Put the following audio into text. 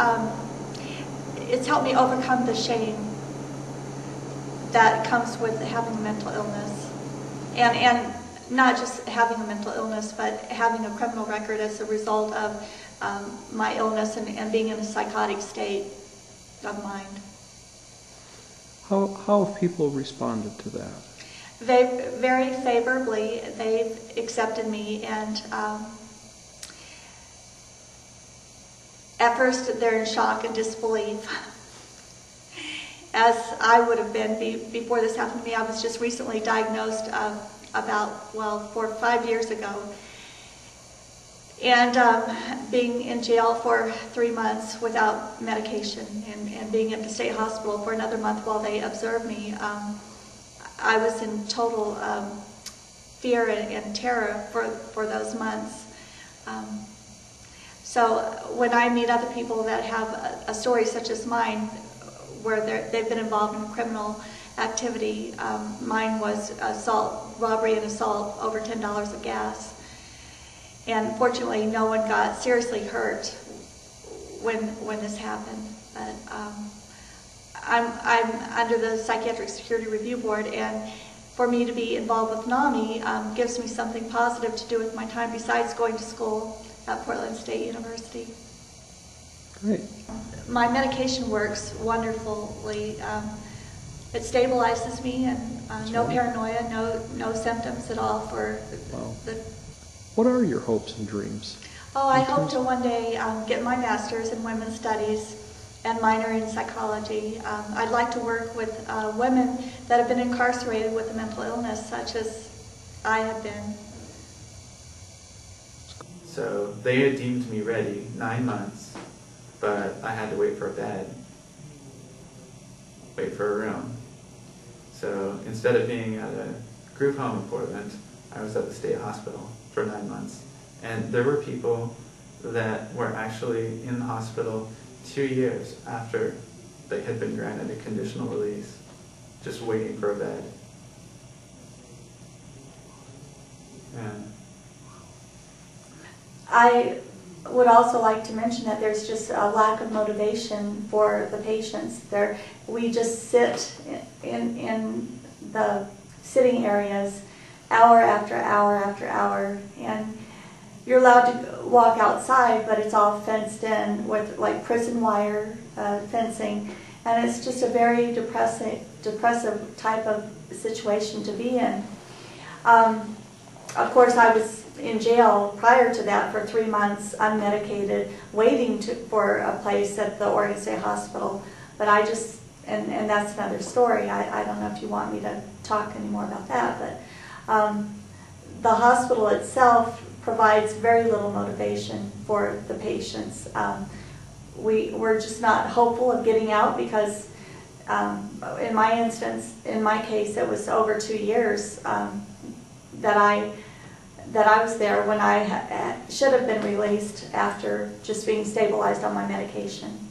It's helped me overcome the shame that comes with having a mental illness, and not just having a mental illness, but having a criminal record as a result of my illness and being in a psychotic state of mind. How have people responded to that? They very favorably. They've accepted me, and at first they're in shock and disbelief, as I would have been before this happened to me. I was just recently diagnosed about 4 or 5 years ago, and being in jail for 3 months without medication, and being at the state hospital for another month while they observed me. I was in total fear and terror for those months. So when I meet other people that have a story such as mine, where they've been involved in criminal activity, mine was assault, robbery and assault, over $10 of gas. And fortunately, no one got seriously hurt when this happened. But I'm under the Psychiatric Security Review Board, and for me to be involved with NAMI gives me something positive to do with my time besides going to school at Portland State University. Great. My medication works wonderfully. It stabilizes me, and no paranoia, no symptoms at all for the. What are your hopes and dreams? Oh, I hope to one day get my master's in women's studies and minor in psychology. I'd like to work with women that have been incarcerated with a mental illness such as I have been. So they had deemed me ready 9 months, but I had to wait for a bed, wait for a room. So instead of being at a group home in Portland, I was at the state hospital for 9 months. And there were people that were actually in the hospital 2 years after they had been granted a conditional release, just waiting for a bed. And I would also like to mention that there's just a lack of motivation for the patients. We just sit in the sitting areas hour after hour after hour, and you're allowed to walk outside, but it's all fenced in with like prison wire fencing, and it's just a very depressive type of situation to be in. Of course, I was in jail prior to that for 3 months, unmedicated, waiting for a place at the Oregon State Hospital. But I just, and that's another story. I don't know if you want me to talk any more about that, but the hospital itself provides very little motivation for the patients. We're just not hopeful of getting out because in my instance, in my case, it was over 2 years that I was there when I should have been released after just being stabilized on my medication.